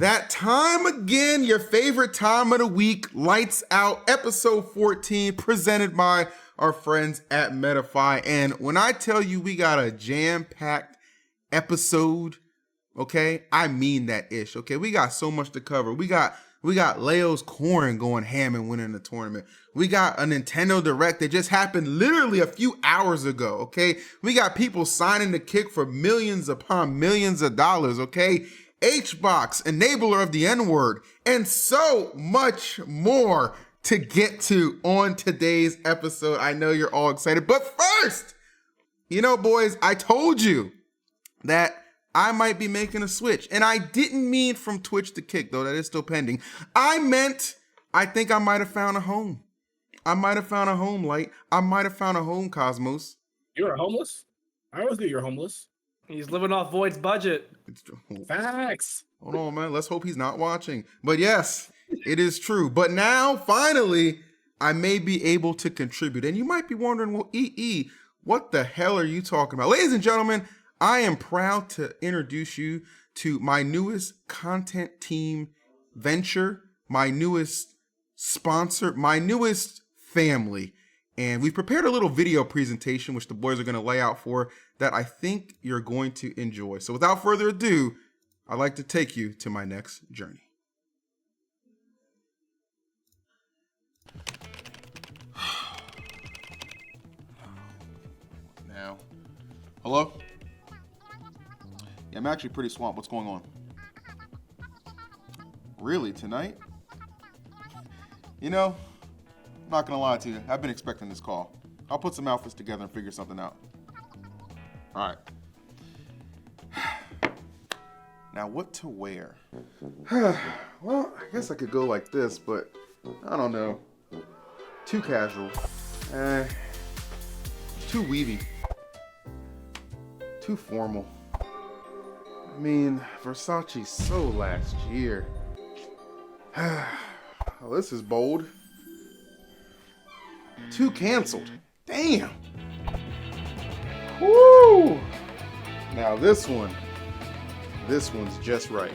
That time again, your favorite time of the week, Lights Out, episode 14, presented by our friends at Metafy. And when I tell you we got a jam-packed episode, okay, I mean that ish, okay? We got so much to cover. We got MkLeo's Corrin going ham and winning the tournament. We got a Nintendo Direct that just happened literally a few hours ago, okay? We got people signing the kick for millions upon millions of dollars, okay? Hbox, enabler of the N-word, and so much more to get to on today's episode. I know you're all excited, but first, you know, boys, I told you that I might be making a switch, and I didn't mean from Twitch to Kick, though that is still pending. I meant I think I might have found a home. I might have found a home, Light. I might have found a home, Cosmos. You're homeless? I always knew you're homeless. He's living off Void's budget. It's true. Facts. Hold on, man. Let's hope he's not watching. But yes, it is true. But now, finally, I may be able to contribute. And you might be wondering, well, EE, what the hell are you talking about? Ladies and gentlemen, I am proud to introduce you to my newest content team venture, my newest sponsor, my newest family. And we've prepared a little video presentation, which the boys are going to lay out for, that I think you're going to enjoy. So without further ado, I'd like to take you to my next journey. Now, hello? Yeah, I'm actually pretty swamped. What's going on? Really, tonight? You know, I'm not gonna lie to you. I've been expecting this call. I'll put some outfits together and figure something out. All right. Now, what to wear? Well, I guess I could go like this, but I don't know. Too casual. Too weavy. Too formal. I mean, Versace so last year. Well, this is bold. Too canceled. Damn. Woo! Now this one's just right.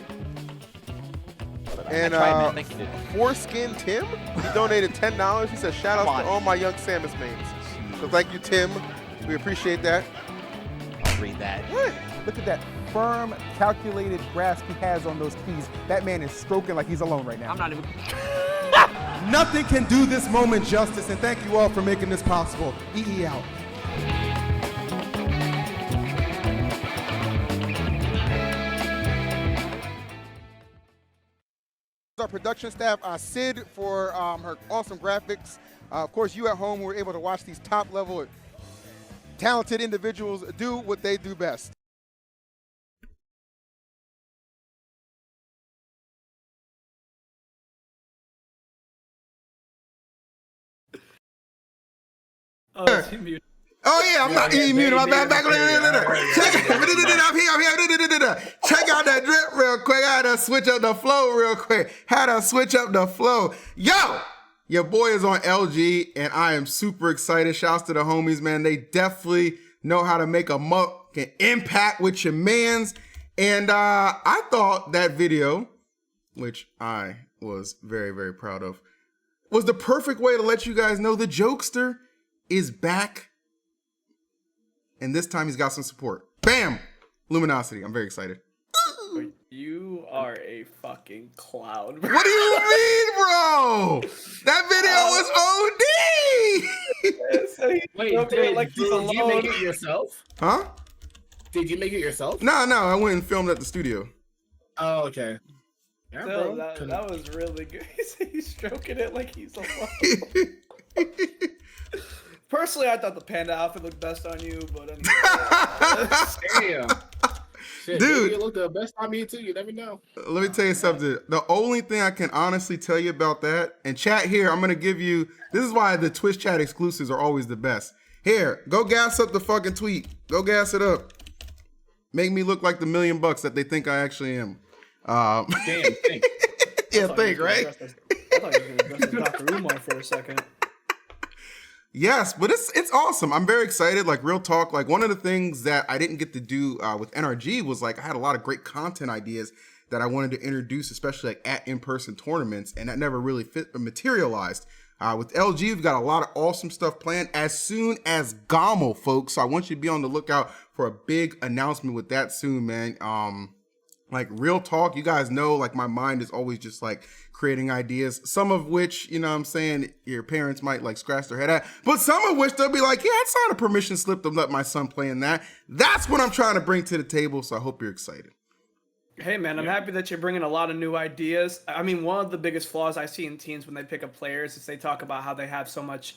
And Foreskin Tim, he donated $10. He said, shout out to all my young Samus mains. So thank you, Tim. We appreciate that. I'll read that. What? Look at that firm, calculated grasp he has on those keys. That man is stroking like he's alone right now. I'm not even. Nothing can do this moment justice, and thank you all for making this possible. EE out. Our production staff, Sid, for her awesome graphics. Of course, you at home were able to watch these top-level, talented individuals do what they do best. Oh, is he muted? Oh yeah, I'm not muted. I'm back. Check out that drip real quick. I had to switch up the flow real quick. Yo, your boy is on LG, and I am super excited. Shouts to the homies, man. They definitely know how to make a fucking impact with your mans. And I thought that video, which I was very, very proud of, was the perfect way to let you guys know the jokester is back. And this time he's got some support. Bam! Luminosity. I'm very excited. You are a fucking clown, bro. What do you mean, bro? That video was OD! Wait, did you make it yourself? Huh? Did you make it yourself? No, I went and filmed at the studio. Oh, okay. Yeah, Still, bro. that was really good. He's stroking it like he's alone. Personally, I thought the panda outfit looked best on you, but anyway. Damn. Shit, Dude, you look the best on me too. You never know. Let me tell you something. The only thing I can honestly tell you about that, and chat here, I'm going to give you, this is why the Twitch chat exclusives are always the best. Here, go gas up the fucking tweet. Go gas it up. Make me look like the $1 million that they think I actually am. Damn, think. Yeah, think, right? I thought you were going to dress as Dr. Umar for a second. Yes, but it's awesome. I'm very excited. Like, real talk, like one of the things that I didn't get to do with NRG was like I had a lot of great content ideas that I wanted to introduce, especially like at in-person tournaments, and that never really materialized. With LG, we've got a lot of awesome stuff planned as soon as GOMO, folks. So I want you to be on the lookout for a big announcement with that soon, man. Like real talk, you guys know, like my mind is always just like creating ideas, some of which, you know what I'm saying, your parents might like scratch their head at, but some of which they'll be like, yeah, it's not a permission slip to let my son play in that. That's what I'm trying to bring to the table. So I hope you're excited. Hey man, I'm happy that you're bringing a lot of new ideas. I mean, one of the biggest flaws I see in teams when they pick up players is they talk about how they have so much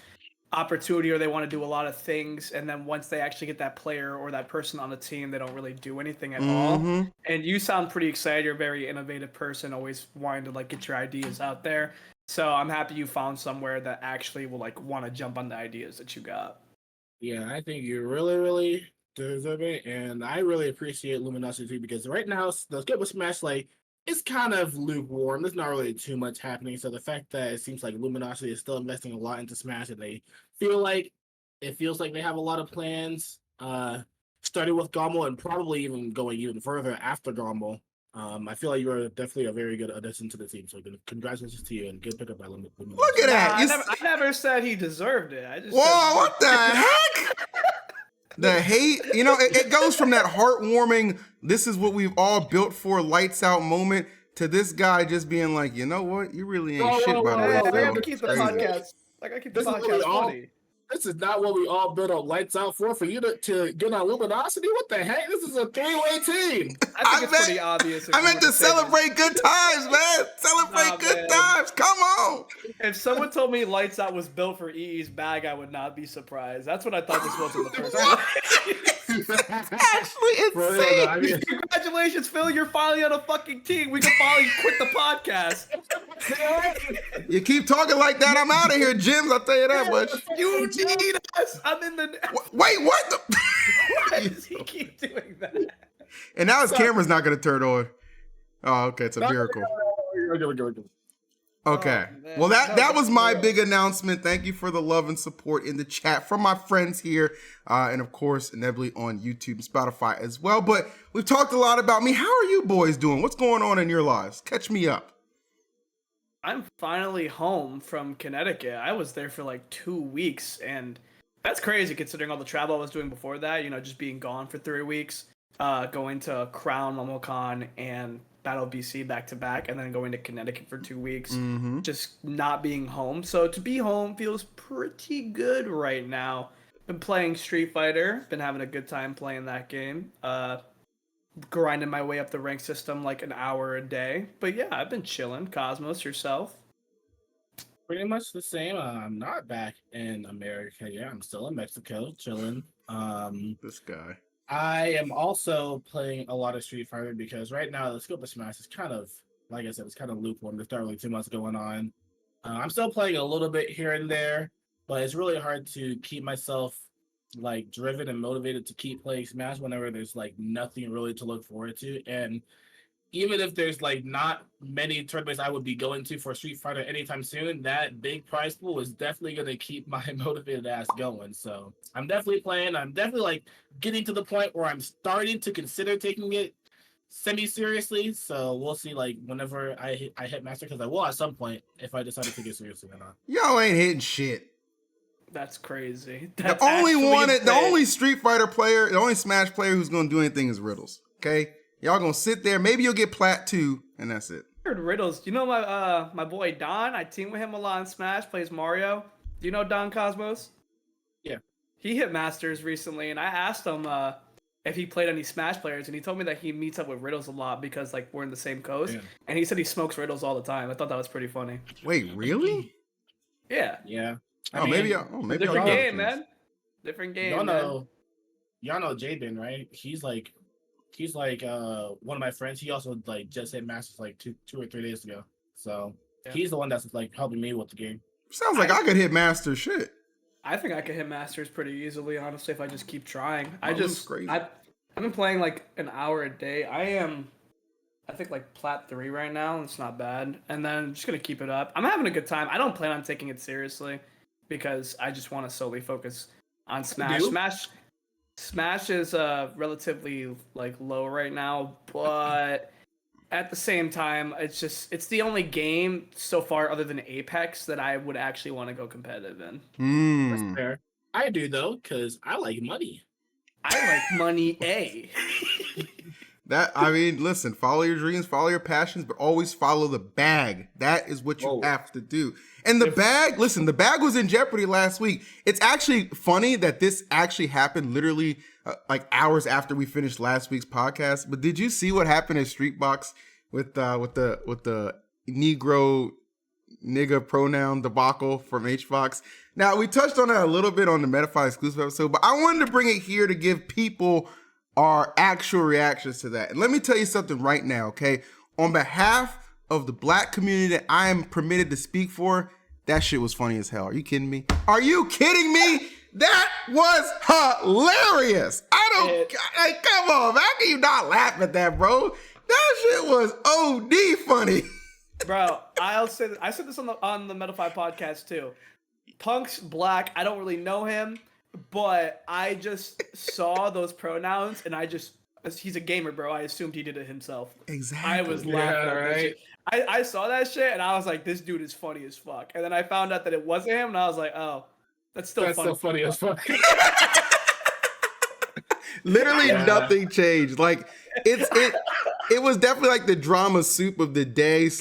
opportunity or they want to do a lot of things, and then once they actually get that player or that person on the team, they don't really do anything at all. And you sound pretty excited. You're a very innovative person, always wanting to like get your ideas out there. So I'm happy you found somewhere that actually will like want to jump on the ideas that you got. Yeah, I think you really deserve it, and I really appreciate Luminosity too, because right now the Squid Smash like it's kind of lukewarm. There's not really too much happening. So the fact that it seems like Luminosity is still investing a lot into Smash, and it feels like they have a lot of plans, starting with GOMO and probably even going even further after GOMO. I feel like you're definitely a very good addition to the team. So congratulations to you and good pickup by Luminosity. Look at that. I never said he deserved it. I just Whoa, what the heck? The hate, you know, it goes from that heartwarming, this is what we've all built for, lights out moment, to this guy just being like, you know what, you really ain't shit, by the way. I Phil. gotta keep the podcast. I gotta keep the podcast funny. This is not what we all built our lights out for you to get on Luminosity? What the heck? This is a three-way team. I think it's pretty obvious. I meant to celebrate good times, man. Celebrate good times. Come on. If someone told me Lights Out was built for EE's bag, I would not be surprised. That's what I thought this was in the first place. Actually, insane. Congratulations, Phil. You're finally on a fucking team. We can finally quit the podcast. You keep talking like that, I'm out of here, Jims. I'll tell you that much. You need us. I'm in the... Wait, what the... Why does he keep doing that? And now his camera's not going to turn on. Oh, okay. It's a miracle. Okay. Well, that was my big announcement. Thank you for the love and support in the chat from my friends here. And of course, inevitably on YouTube and Spotify as well. But we've talked a lot about me. How are you boys doing? What's going on in your lives? Catch me up. I'm finally home from Connecticut. I was there for like 2 weeks, and that's crazy considering all the travel I was doing before that. You know, just being gone for 3 weeks, going to Crown, MomoCon, and Battle BC back to back, and then going to Connecticut for 2 weeks, just not being home. So to be home feels pretty good right now. Been playing Street Fighter, been having a good time playing that game. Grinding my way up the rank system like an hour a day. But yeah, I've been chilling. Cosmos, yourself? Pretty much the same. I'm not back in America. Yeah, I'm still in Mexico, chilling. This guy. I am also playing a lot of Street Fighter because right now the scope of Smash is kind of, like I said, it's kind of lukewarm. There's not really too much going on. I'm still playing a little bit here and there, but it's really hard to keep myself like driven and motivated to keep playing Smash whenever there's like nothing really to look forward to. And even if there's like not many tournaments I would be going to for Street Fighter anytime soon, that big prize pool is definitely going to keep my motivated ass going. So I'm definitely playing. I'm definitely like getting to the point where I'm starting to consider taking it semi-seriously. So we'll see like whenever I hit Master, because I will at some point if I decide to take it seriously or not. Y'all ain't hitting shit. That's crazy. The only Street Fighter player, the only Smash player who's gonna do anything is Riddles. Okay, y'all gonna sit there. Maybe you'll get Plat 2, and that's it. I heard Riddles. You know my boy Don. I team with him a lot in Smash. Plays Mario. Do you know Don Cosmos? Yeah. He hit Masters recently, and I asked him if he played any Smash players, and he told me that he meets up with Riddles a lot because like we're in the same coast, and he said he smokes Riddles all the time. I thought that was pretty funny. Wait, really? Yeah. Yeah. Maybe different game, man. Different game. Y'all know Jabin, right? He's like one of my friends. He also like just hit Masters like two or 3 days ago. So he's the one that's like helping me with the game. Sounds like I could hit Master shit. I think I could hit Masters pretty easily, honestly, if I just keep trying. I've been playing like an hour a day. I think like Plat 3 right now. It's not bad. And then I'm just gonna keep it up. I'm having a good time. I don't plan on taking it seriously because I just want to solely focus on Smash. Smash is relatively like low right now, but at the same time, it's the only game so far other than Apex that I would actually want to go competitive in. Mm. Fair. I do though, because I like money. I like money, That, I mean, listen, follow your dreams, follow your passions, but always follow the bag. That is what you have to do. And the bag was in jeopardy last week. It's actually funny that this actually happened literally like hours after we finished last week's podcast. But did you see what happened in Streetbox with the nigga pronoun debacle from Hbox? Now, we touched on that a little bit on the Metafy exclusive episode, but I wanted to bring it here to give people our actual reactions to that. And let me tell you something right now, okay? On behalf of the black community that I am permitted to speak for, that shit was funny as hell. Are you kidding me? Are you kidding me? That was hilarious. Like, come on, man. How can you not laugh at that, bro? That shit was OD funny. Bro, I said this on the Metafy podcast too. Punk's black. I don't really know him, but I just saw those pronouns and he's a gamer, bro. I assumed he did it himself. Exactly. I was laughing at that shit. I saw that shit and I was like, this dude is funny as fuck. And then I found out that it wasn't him and I was like, oh, that's still funny as fuck. Literally nothing changed. Like it was definitely like the drama soup of the day /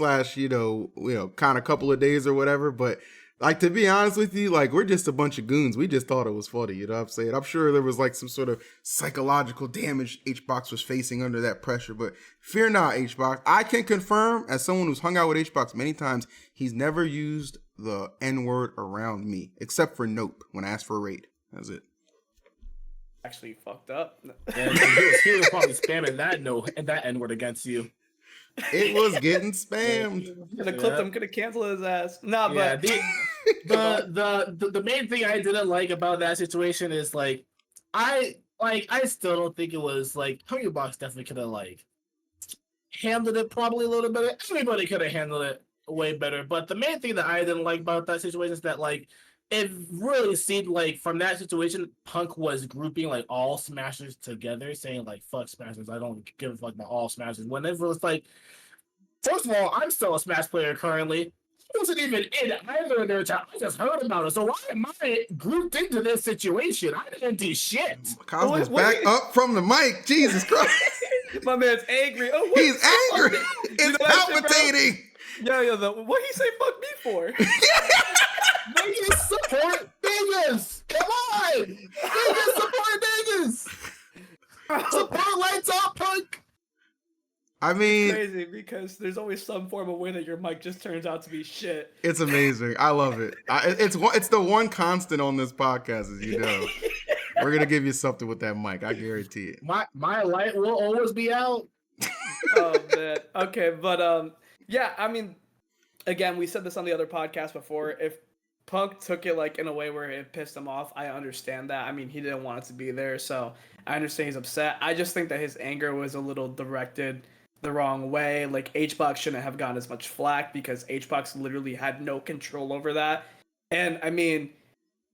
kind of couple of days or whatever. But like, to be honest with you, like, we're just a bunch of goons. We just thought it was funny, you know what I'm saying? I'm sure there was like some sort of psychological damage Hbox was facing under that pressure, but fear not, Hbox. I can confirm, as someone who's hung out with Hbox many times, he's never used the N-word around me, except for Nope, when I asked for a raid. That's it. Actually fucked up. And he was probably spamming that N-word against you. It was getting spammed. Could have clipped him, could have canceled his ass. Nah, Yeah, but the main thing I didn't like about that situation is like I still don't think it was like Hbox definitely could have like handled it probably a little better. Everybody could have handled it way better. But the main thing that I didn't like about that situation is that like it really seemed like from that situation, Punk was grouping like all Smashers together, saying like "fuck Smashers." I don't give a fuck about all Smashers. Whenever it's like, first of all, I'm still a Smash player currently. I wasn't even in either of their time. I just heard about it. So why am I grouped into this situation? I didn't do shit. Cosmo's back up from the mic. Jesus Christ. My man's angry. Oh, he's angry. It's palpitating. What he say fuck me for? Niggas support niggas. Come on. Niggas support niggas. Support lights out, Punk. I mean, it's crazy because there's always some form of way that your mic just turns out to be shit. It's amazing. I love it. It's the one constant on this podcast, as you know. We're gonna give you something with that mic. I guarantee it. My light will always be out. Oh man. Okay, but yeah. I mean, again, we said this on the other podcast before. If Punk took it like in a way where it pissed him off, I understand that. I mean, he didn't want it to be there, so I understand he's upset. I just think that his anger was a little directed the wrong way. Like, Hbox shouldn't have gotten as much flack because Hbox literally had no control over that. And I mean,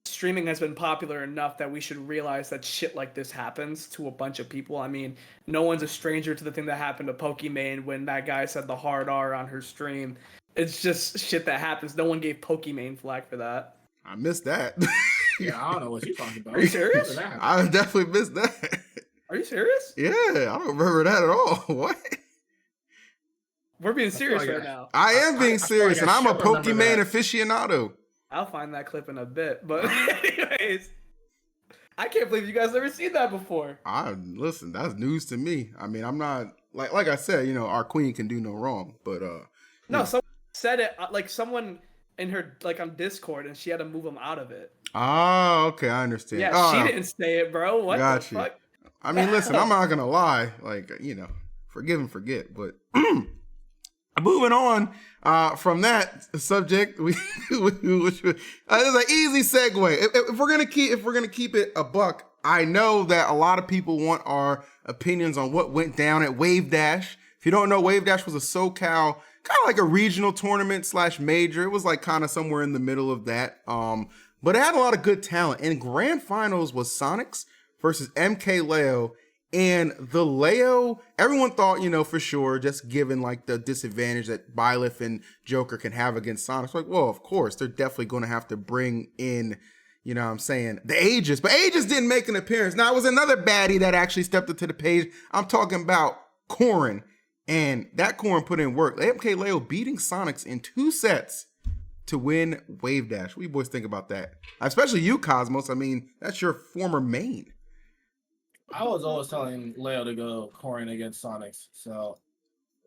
streaming has been popular enough that we should realize that shit like this happens to a bunch of people. I mean, no one's a stranger to the thing that happened to Pokimane when that guy said the hard R on her stream. It's just shit that happens. No one gave Pokimane flack for that. I missed that. Yeah, I don't know what you're talking about. Are you serious? I definitely missed that. Are you serious? Yeah, I don't remember that at all. What? We're being serious right now. I am being serious, and I'm a Pokimane aficionado. I'll find that clip in a bit, but anyways, I can't believe you guys never seen that before. Listen, that's news to me. I mean, I'm not like I said, our queen can do no wrong, but no, someone said it like someone in her like on Discord, and she had to move him out of it. Oh, okay, I understand. Yeah, she didn't say it, bro. What the fuck? I mean, listen, I'm not gonna lie, like forgive and forget, but. Moving on from that subject, which is an easy segue. If we're gonna keep it a buck, I know that a lot of people want our opinions on what went down at Wavedash. If you don't know, Wavedash was a SoCal kind of like a regional tournament / major. It was like kind of somewhere in the middle of that. But it had a lot of good talent. And grand finals was Sonix versus MkLeo And the Leo, everyone thought, for sure, just given like the disadvantage that Byleth and Joker can have against Sonix, like, well, of course, they're definitely going to have to bring in, the Aegis. But Aegis didn't make an appearance. Now, it was another baddie that actually stepped up to the page. I'm talking about Corrin. And that Corrin put in work. MkLeo beating Sonix in 2 sets to win Wavedash. What do you boys think about that? Especially you, Cosmos. I mean, that's your former main. I was always telling Leo to go Corrin against Sonix. So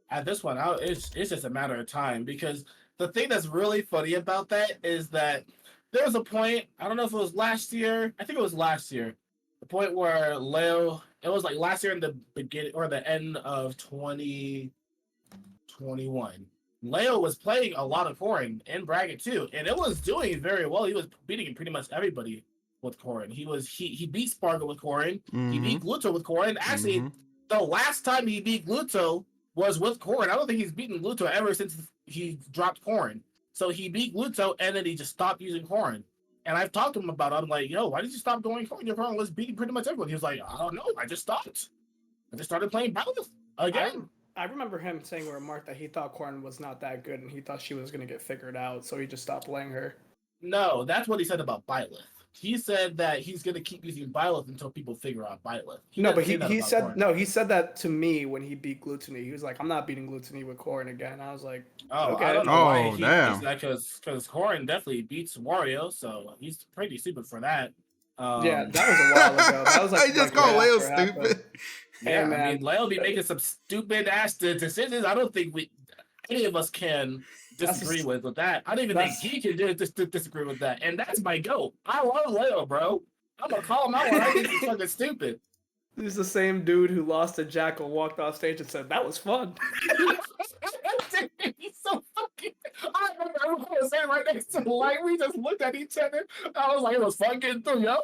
at this one, it's just a matter of time, because the thing that's really funny about that is that there was a point, I don't know if it was last year, I think it was last year, the point where Leo, it was like last year in the beginning or the end of 2021. Leo was playing a lot of Corrin in bracket too, and it was doing very well. He was beating pretty much everybody with Corrin. He beat Sparkle with Corrin. Mm-hmm. He beat Gluto with Corrin. Actually, the last time he beat Gluto was with Corrin. I don't think he's beaten Gluto ever since he dropped Corrin. So he beat Gluto, and then he just stopped using Corrin. And I've talked to him about it. I'm like, yo, why did you stop going Corrin? Your Corrin was beating pretty much everyone. He was like, I don't know. I just stopped. I just started playing Byleth again. I remember him saying or remarked that he thought Corrin was not that good, and he thought she was going to get figured out, so he just stopped playing her. No, that's what he said about Byleth. He said that he's going to keep using Byleth until people figure out Byleth. He said that to me when he beat Gluttony. He was like, I'm not beating Gluttony with Corrin again. I was like, oh, okay. I don't know why he damn. thinks that, because Corrin definitely beats Wario, so he's pretty stupid for that. Yeah, that was a while ago. That was like I just called Leo stupid. Yeah, man. I mean, Leo be making some stupid ass decisions. I don't think any of us can disagree with that. I don't even think he can disagree with that. And that's my goat. I love Leo, bro. I'm gonna call him out when I think he's fucking stupid. He's the same dude who lost to Jackal, walked off stage and said, that was fun. He's so fucking. I remember I was saying right next to the light. We just looked at each other. I was like, it was fun getting through, yo.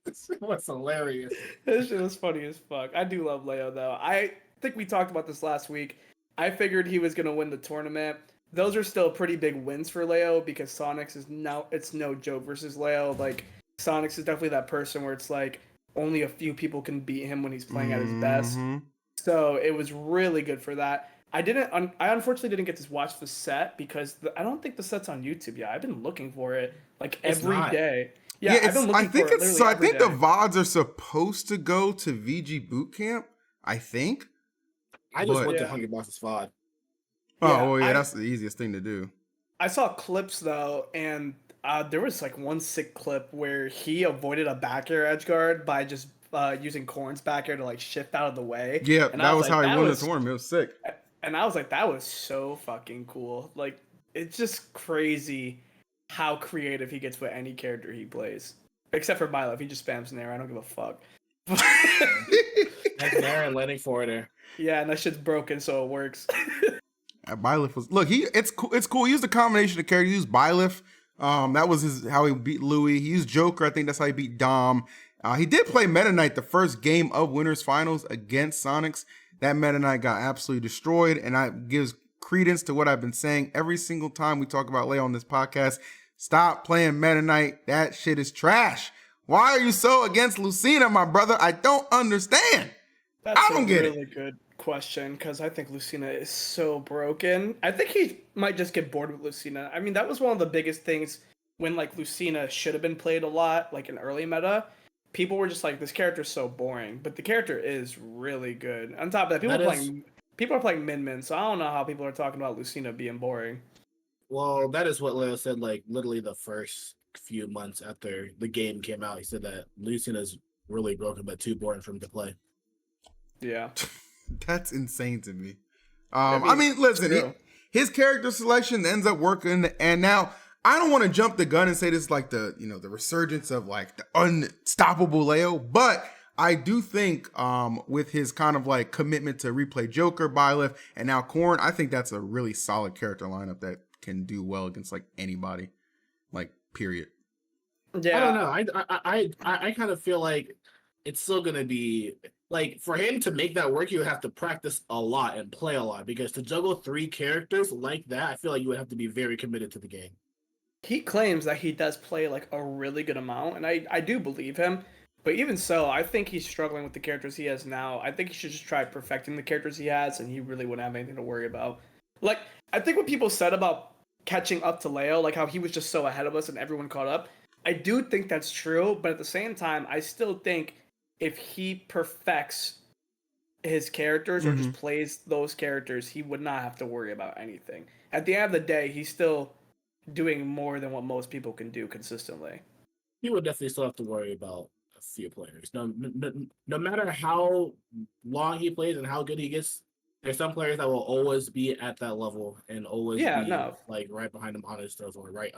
This was hilarious. This shit was funny as fuck. I do love Leo, though. I think we talked about this last week. I figured he was going to win the tournament. Those are still pretty big wins for Leo, because Sonix is now, it's no joke versus Leo. Like, Sonix is definitely that person where it's like only a few people can beat him when he's playing at his best. So it was really good for that. I unfortunately didn't get to watch the set because I don't think the set's on YouTube yet. I've been looking for it like every day. Yeah, I've been looking for it. I think the VODs are supposed to go to VG Bootcamp. I think. I just went to Hbox's VOD. Oh, yeah, that's the easiest thing to do. I saw clips though, and there was like one sick clip where he avoided a back air edge guard by just using Corrin's back air to like shift out of the way. Yeah, and that was how he won the tournament. It was sick. And I was like, that was so fucking cool. Like, it's just crazy how creative he gets with any character he plays. Except for Byleth, he just spams Nair. I don't give a fuck. That's Nair and letting forwarder. Yeah, and that shit's broken, so it works. Byleth was it's cool. He used a combination of characters. He used Byleth. That was how he beat Louis. He used Joker. I think that's how he beat Dom. He did play Meta Knight the first game of Winners Finals against Sonix. That Meta Knight got absolutely destroyed, and that gives credence to what I've been saying every single time we talk about Leo on this podcast. Stop playing Meta Knight. That shit is trash. Why are you so against Lucina, my brother? I don't understand. That's I don't get it. That's a really good question, because I think Lucina is so broken. I think he might just get bored with Lucina. I mean, that was one of the biggest things when like Lucina should have been played a lot, like in early meta. People were just like, this character's so boring, but the character is really good. On top of that, people are playing Min, so I don't know how people are talking about Lucina being boring. Well, that is what Leo said, like, literally the first few months after the game came out. He said that Lucina's really broken, but too boring for him to play. Yeah. That's insane to me. I mean, listen, his character selection ends up working, and now I don't want to jump the gun and say this is like the resurgence of like the unstoppable Leo, but I do think with his kind of like commitment to replay Joker, Byleth, and now Corrin, I think that's a really solid character lineup that can do well against like anybody, like period. Yeah, I don't know. I kind of feel like it's still gonna be like, for him to make that work, you would have to practice a lot and play a lot, because to juggle 3 characters like that, I feel like you would have to be very committed to the game. He claims that he does play like a really good amount, and I do believe him, But even so, I think he's struggling with the characters he has now. I think he should just try perfecting the characters he has, and he really wouldn't have anything to worry about. Like, I think what people said about catching up to Leo, like how he was just so ahead of us and everyone caught up, I do think that's true, but at the same time, I still think if he perfects his characters or just plays those characters, he would not have to worry about anything. At the end of the day, he's still doing more than what most people can do consistently. He would definitely still have to worry about a few players. No matter how long he plays and how good he gets, there's some players that will always be at that level and always be like right behind him on his toes or right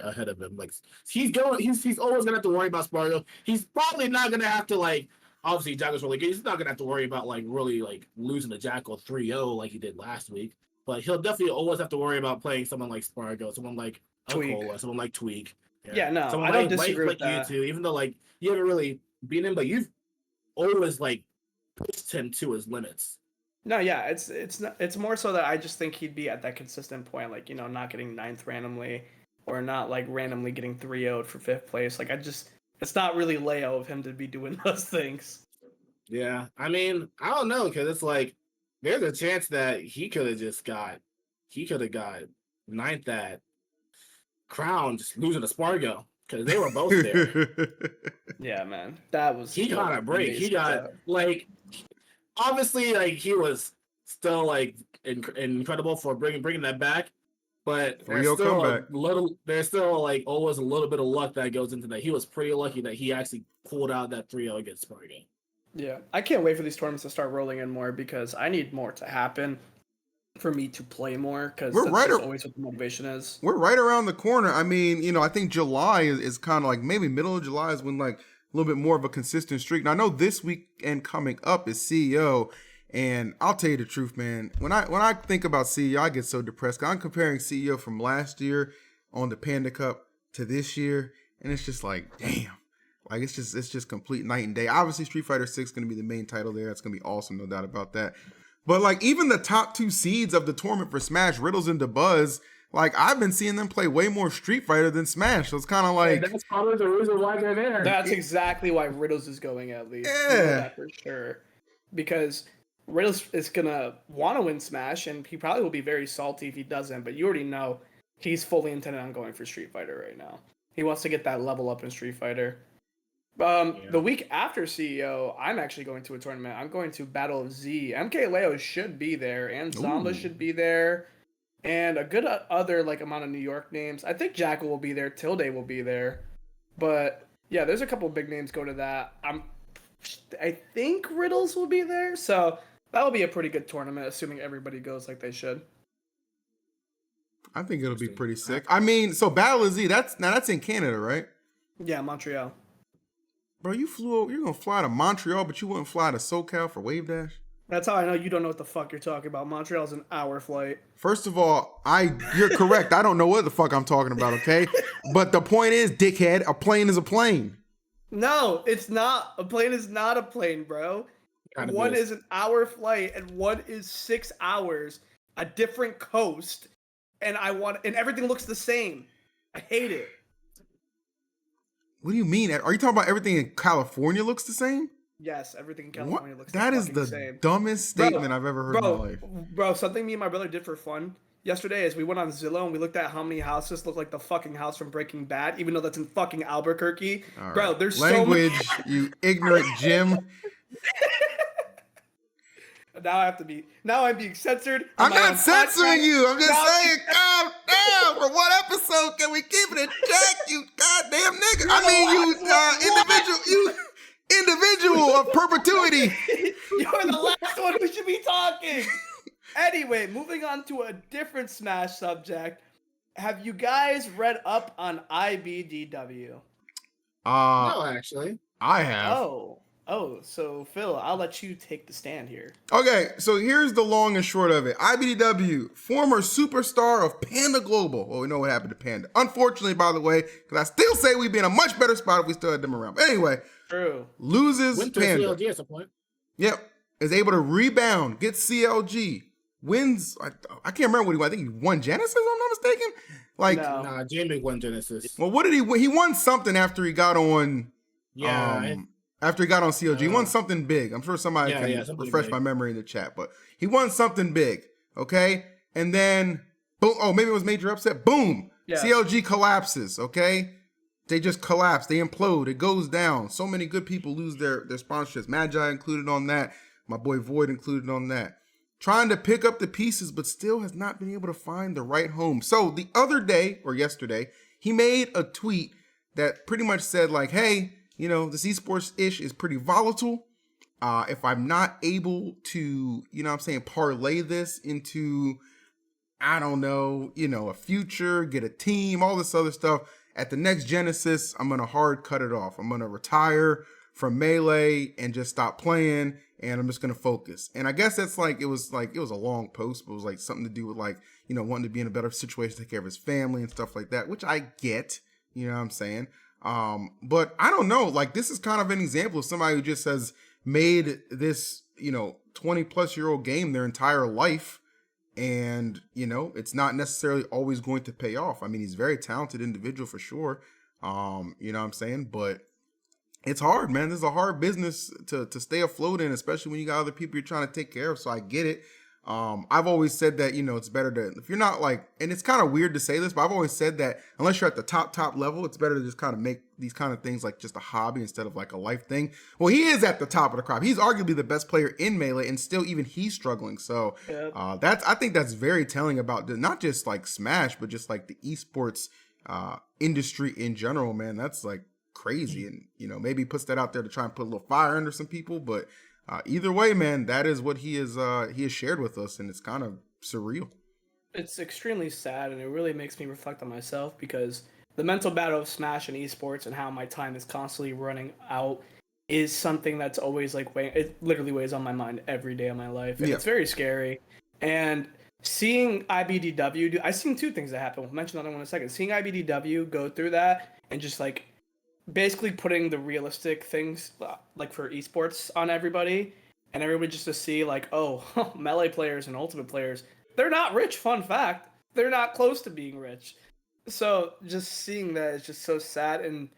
ahead of him. Like he's always gonna have to worry about Spargo. He's probably not gonna have to like. Obviously, Jackal's really good. He's not gonna have to worry about like really like losing to Jackal 3-0 like he did last week. But he'll definitely always have to worry about playing someone like Spargo, someone like Okola, someone like Tweak. Yeah, no, someone I don't disagree with that. You too, even though like you haven't really beat him, but you've always like pushed him to his limits. No, yeah, it's more so that I just think he'd be at that consistent point, like, you know, not getting 9th randomly or not like randomly getting 3-0'd for 5th place. Like it's not really Leo of him to be doing those things. Yeah, I mean, I don't know, because it's like there's a chance that he could have got 9th at Crown, just losing to Spargo because they were both there. Yeah, man, that was he got a break. He got like obviously like he was still like incredible for bringing that back. But there's still like always a little bit of luck that goes into that. He was pretty lucky that he actually pulled out that 3-0 against Spargo. Yeah, I can't wait for these tournaments to start rolling in more because I need more to happen for me to play more because that's always what the motivation is. We're right around the corner. I mean, you know, I think July is kind of like maybe middle of July is when like a little bit more of a consistent streak. Now I know this weekend coming up is CEO. And I'll tell you the truth, man. When I think about CEO, I get so depressed. 'Cause I'm comparing CEO from last year on the Panda Cup to this year, and it's just like, damn. Like it's just complete night and day. Obviously, Street Fighter 6 is going to be the main title there. That's going to be awesome, no doubt about that. But like even the top 2 seeds of the tournament for Smash, Riddles and DeBuzz, like I've been seeing them play way more Street Fighter than Smash. So it's kind of like that's probably the reason why they're there. That's exactly why Riddles is going at least. Yeah, for sure. Because Riddles is gonna want to win Smash, and he probably will be very salty if he doesn't. But you already know he's fully intended on going for Street Fighter right now. He wants to get that level up in Street Fighter. The week after CEO, I'm actually going to a tournament. I'm going to Battle of Z. MkLeo's should be there, and Zamba should be there, and a good other like amount of New York names. I think Jackal will be there. Tilde will be there. But yeah, there's a couple big names go to that. I think Riddles will be there, so that will be a pretty good tournament, assuming everybody goes like they should. I think it'll be pretty sick. I mean, so Battle of Z, that's in Canada, right? Yeah, Montreal. Bro, you're gonna fly to Montreal, but you wouldn't fly to SoCal for Wavedash? That's how I know you don't know what the fuck you're talking about. Montreal's an hour flight. First of all, you're correct. I don't know what the fuck I'm talking about, okay? But the point is, dickhead, a plane is a plane. No, it's not. A plane is not a plane, bro. One is an hour flight and one is 6 hours, a different coast, and everything looks the same. I hate it. What do you mean? Are you talking about everything in California looks the same? Yes, everything in California looks that is the same. Dumbest statement I've ever heard in my life. Bro, something me and my brother did for fun yesterday is we went on Zillow and we looked at how many houses look like the fucking house from Breaking Bad, even though that's in fucking Albuquerque. Right. Bro, there's language, so much... you ignorant Jim. Now I'm being censored. I'm not censoring you. I'm just saying, calm down. For one episode, can we keep it in check? You goddamn nigga. I mean, you individual of perpetuity. You're the last one who should be talking. Anyway, moving on to a different Smash subject. Have you guys read up on IBDW? No, actually. I have. Oh, so Phil, I'll let you take the stand here. Okay, so here's the long and short of it. IBDW, former superstar of Panda Global. Well, we know what happened to Panda. Unfortunately, by the way, because I still say we'd be in a much better spot if we still had them around. But anyway, true. Loses Panda. CLG at some point. Yep. Is able to rebound, get CLG, wins. I can't remember what he won. I think he won Genesis, if I'm not mistaken. Nah, Jamie won Genesis. Well, what did he win? He won something after he got on. Yeah. After he got on COG, he won something big. I'm sure somebody can refresh my memory in the chat, but he won something big, okay? And then, boom, oh, maybe it was major upset. Boom, COG collapses, okay? They just collapse. They implode. It goes down. So many good people lose their sponsorships. Magi included on that. My boy Void included on that. Trying to pick up the pieces, but still has not been able to find the right home. So the other day, or yesterday, he made a tweet that pretty much said like, hey, you know, this esports-ish is pretty volatile. If I'm not able to, you know what I'm saying, parlay this into, I don't know, you know, a future, get a team, all this other stuff, at the next Genesis, I'm going to hard cut it off. I'm going to retire from Melee and just stop playing, and I'm just going to focus. And I guess that's like, it was a long post, but it was like something to do with like, you know, wanting to be in a better situation, take care of his family and stuff like that, which I get, you know what I'm saying? But I don't know, like this is kind of an example of somebody who just has made this, you know, 20-plus-year-old game their entire life. And, you know, it's not necessarily always going to pay off. I mean, he's a very talented individual for sure. You know what I'm saying? But it's hard, man. This is a hard business to stay afloat in, especially when you got other people you're trying to take care of. So I get it. I've always said that, you know, it's better to, if you're not like, and it's kind of weird to say this, but I've always said that unless you're at the top level, it's better to just kind of make these kind of things like just a hobby instead of like a life thing. Well, he is at the top of the crop. He's arguably the best player in Melee, and still even he's struggling. So I think that's very telling about not just like Smash, but just like the esports industry in general, man. That's like crazy. And, you know, maybe he puts that out there to try and put a little fire under some people, but either way, man, that is what he has shared with us, and it's kind of surreal. It's extremely sad, and it really makes me reflect on myself, because the mental battle of Smash and esports and how my time is constantly running out is something that's always like it literally weighs on my mind every day of my life, and it's very scary. And seeing IBDW, I've seen two things that happen. We'll mention another one in a second. Seeing IBDW go through that and just like basically putting the realistic things like for esports on everybody, and everybody just to see like, oh, Melee players and Ultimate players, they're not rich. Fun fact, they're not close to being rich. So just seeing that is just so sad. And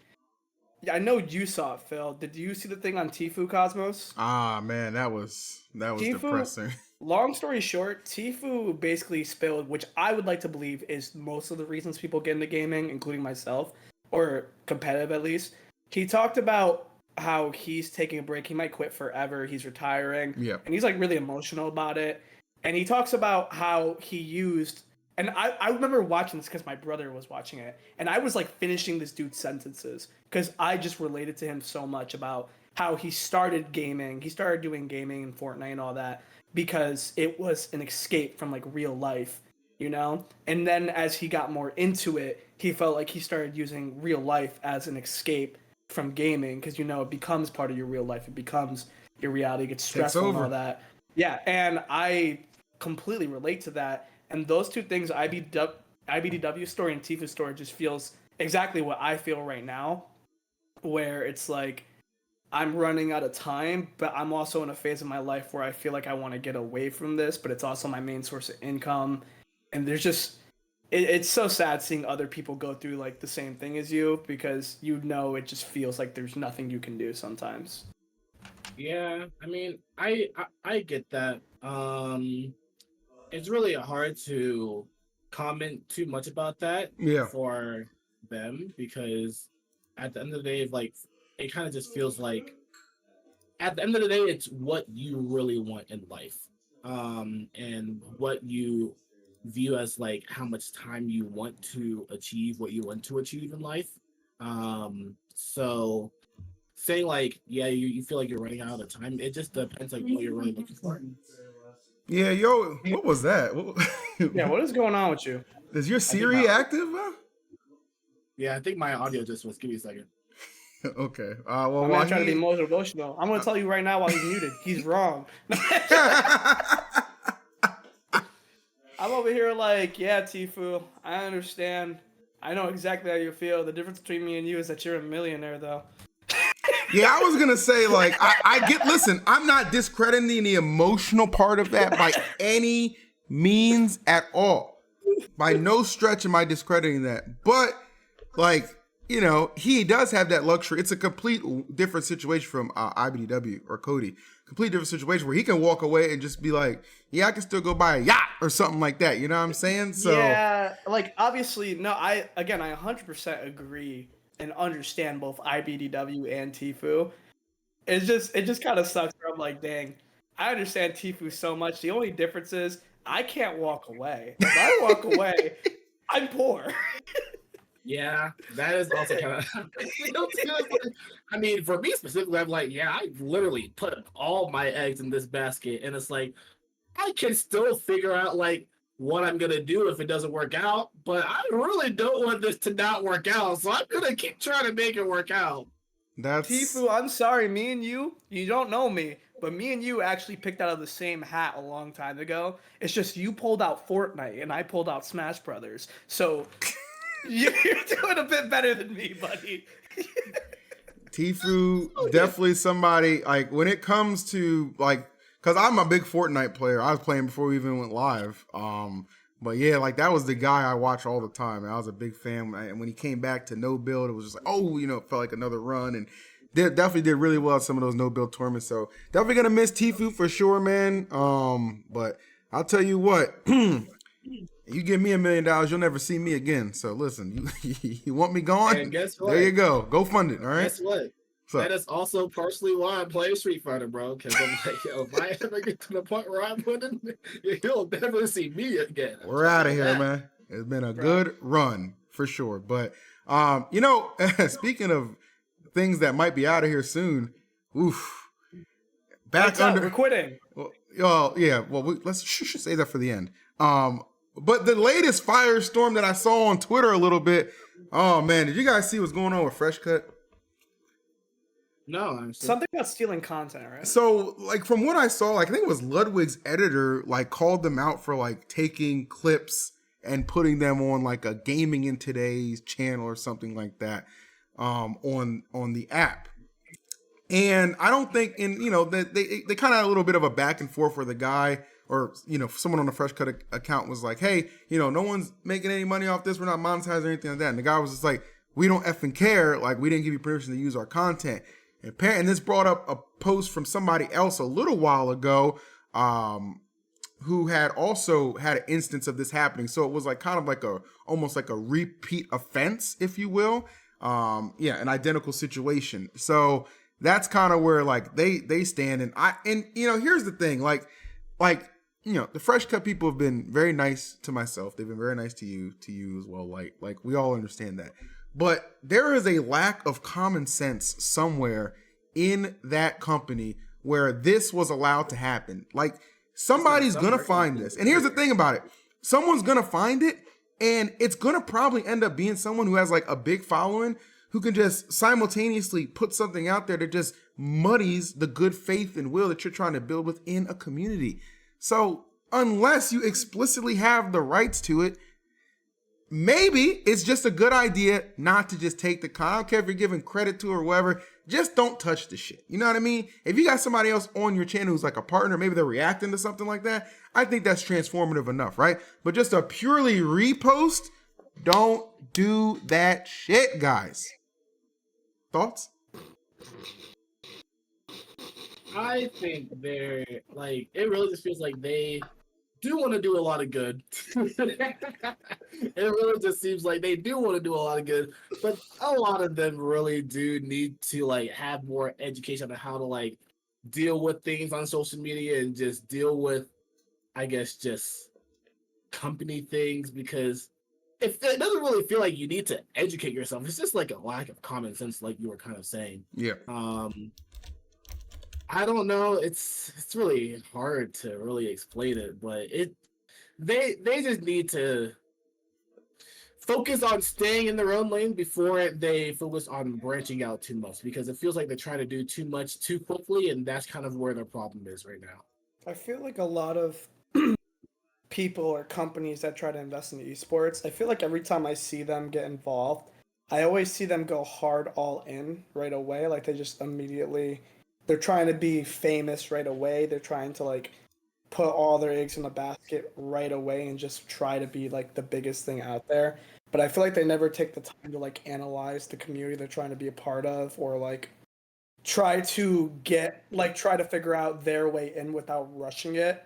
I know you saw it, Phil. Did you see the thing on Tfue Cosmos? Ah, man, that was Tfue, depressing. Long story short, Tfue basically spilled, which I would like to believe is most of the reasons people get into gaming, including myself, or competitive at least. He talked about how he's taking a break. He might quit forever. He's retiring. Yeah. And he's like really emotional about it. And he talks about how he used, and I remember watching this because my brother was watching it, and I was like finishing this dude's sentences because I just related to him so much about how he started gaming. He started doing gaming and Fortnite and all that because it was an escape from like real life, you know? And then as he got more into it, he felt like he started using real life as an escape from gaming because, you know, it becomes part of your real life. It becomes your reality. It gets stressful and all that. Yeah, and I completely relate to that. And those two things, IBDW story and Tfue story, just feels exactly what I feel right now, where it's like I'm running out of time, but I'm also in a phase of my life where I feel like I want to get away from this, but it's also my main source of income. And there's just, it's so sad seeing other people go through like the same thing as you, because you know it just feels like there's nothing you can do sometimes. Yeah, I mean, I get that. It's really hard to comment too much about that for them, because at the end of the day, like, it kind of just feels like at the end of the day, it's what you really want in life, and what you view as like how much time you want to achieve what you want to achieve in life. So saying like, yeah, you feel like you're running out of time, it just depends like what you're really looking for. Yeah, yo, what was that? Yeah, what is going on with you? Is your Siri active, huh? Yeah, I think my audio just was. Give me a second. Okay. Well, I'm not trying to be motivational. I'm going to tell you right now while he's muted. He's wrong. I'm over here like, yeah, Tfue, I understand. I know exactly how you feel. The difference between me and you is that you're a millionaire, though. Yeah, I was gonna say, like, I get. Listen, I'm not discrediting the emotional part of that by any means at all. By no stretch am I discrediting that. But, like, you know, he does have that luxury. It's a complete different situation from IBDW or Cody. Complete different situation where he can walk away and just be like, yeah, I can still go buy a yacht or something like that. You know what I'm saying? So yeah, like obviously, no, I 100% agree and understand both IBDW and Tfue. It just kind of sucks. Where I'm like, dang, I understand Tfue so much. The only difference is I can't walk away. If I walk away, I'm poor. Yeah, that is also kind of. I mean, for me specifically, I'm like, yeah, I literally put all my eggs in this basket, and it's like, I can still figure out like what I'm gonna do if it doesn't work out, but I really don't want this to not work out, so I'm gonna keep trying to make it work out. that's Tfue, I'm sorry, me and you don't know me, but me and you actually picked out of the same hat a long time ago. It's just you pulled out Fortnite and I pulled out Smash Brothers. So you're doing a bit better than me, buddy. Tfue definitely somebody like when it comes to like, cause I'm a big Fortnite player. I was playing before we even went live. But yeah, like that was the guy I watch all the time. And I was a big fan. And when he came back to no build, it was just like, oh, you know, it felt like another run. And definitely did really well at some of those no build tournaments. So definitely gonna miss Tfue for sure, man. But I'll tell you what, you give me $1 million, you'll never see me again. So listen, you want me gone? And guess what? There you go. Go fund it. All right. Guess what? So, That is also partially why I'm playing Street Fighter, bro. Because I'm like, yo, if I ever get to the point where I'm winning, you'll never see me again. we're out of here, man. It's been a good run for sure. But you know, speaking of things that might be out of here soon, oof. Back under. We're quitting. Well, yeah. Well, let's should say that for the end. But the latest firestorm that I saw on Twitter a little bit. Oh man, did you guys see what's going on with Freshcut? No, I'm Something about stealing content, right? So, like, from what I saw, like, I think it was Ludwig's editor, like, called them out for, like, taking clips and putting them on, like, a Gaming in Today's channel or something like that, on the app. And I don't think, you know, they kind of had a little bit of a back and forth where the guy, or, you know, someone on the Freshcut account was like, hey, you know, no one's making any money off this, we're not monetizing or anything like that. And the guy was just like, we don't effing care, like, we didn't give you permission to use our content. And this brought up a post from somebody else a little while ago, who had also had an instance of this happening. So it was like kind of like almost like a repeat offense, if you will. Yeah, an identical situation. So that's kind of where like they stand. And you know, here's the thing, like you know, the Freshcut people have been very nice to myself. They've been very nice to you as well. Like we all understand that. But there is a lack of common sense somewhere in that company where this was allowed to happen. Like, somebody's going to find this. And here's the thing about it. Someone's going to find it, and it's going to probably end up being someone who has, like, a big following who can just simultaneously put something out there that just muddies the good faith and will that you're trying to build within a community. So, unless you explicitly have the rights to it, maybe it's just a good idea not to just take the con. I don't care if you're giving credit to or whatever. Just don't touch the shit. You know what I mean? If you got somebody else on your channel who's like a partner, maybe they're reacting to something like that, I think that's transformative enough, right? But just a purely repost, don't do that shit, guys. Thoughts? I think they're like, it really just feels like they do want to do a lot of good. It really just seems like they do want to do a lot of good, but a lot of them really do need to like have more education on how to like deal with things on social media and just deal with, I guess, just company things, because if it doesn't really feel like you need to educate yourself, it's just like a lack of common sense, like you were kind of saying. Yeah. I don't know. It's really hard to really explain it, but they just need to focus on staying in their own lane before they focus on branching out too much, because it feels like they're trying to do too much too quickly, and that's kind of where their problem is right now. I feel like a lot of people or companies that try to invest in esports, I feel like every time I see them get involved, I always see them go hard all in right away. Like they just immediately, they're trying to be famous right away. They're trying to like put all their eggs in the basket right away and just try to be like the biggest thing out there. but I feel like they never take the time to like analyze the community they're trying to be a part of, or like try to figure out their way in without rushing it.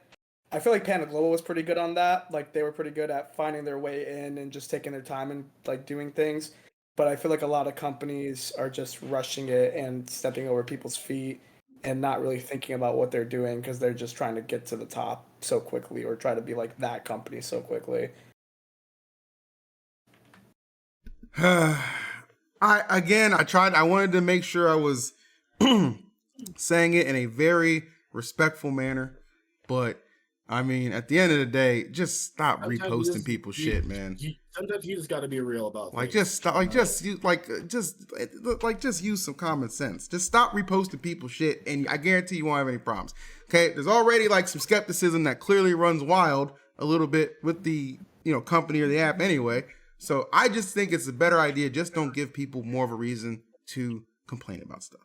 I feel like Panda Global was pretty good on that. Like they were pretty good at finding their way in and just taking their time and like doing things. But I feel like a lot of companies are just rushing it and stepping over people's feet and not really thinking about what they're doing because they're just trying to get to the top so quickly or try to be like that company so quickly. I wanted to make sure I was saying it in a very respectful manner, but I mean, at the end of the day, just stop reposting people's shit, man. Sometimes you just got to be real about like, things. just stop, like, just use some common sense. Just stop reposting people's shit, and I guarantee you won't have any problems. Okay, there's already like some skepticism that clearly runs wild a little bit with the company or the app anyway. So I just think it's a better idea. Just don't give people more of a reason to complain about stuff.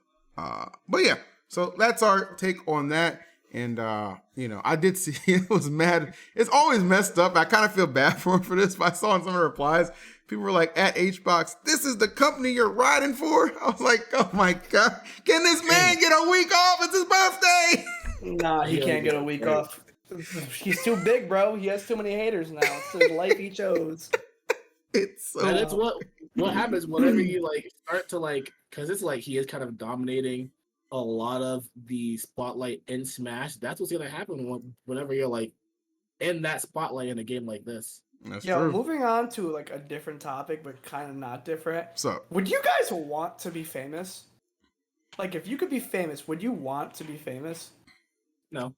But yeah, so that's our take on that. And, I did see it was mad. It's always messed up. I kind of feel bad for him for this, but I saw in some of the replies, people were like, at Hbox, this is the company you're riding for? I was like, oh my God, can this man get a week off? It's his birthday. Nah, he can't get a week off. He's too big, bro. He has too many haters now. It's the life he chose. It's so... And that's what happens whenever you like start to like, because it's like he is kind of dominating a lot of the spotlight in Smash. That's what's gonna happen whenever you're like in that spotlight in a game like this. That's Yo, true. moving on to like a different topic, but kind of not different. So, would you guys want to be famous? Like, if you could be famous, would you want to be famous? No.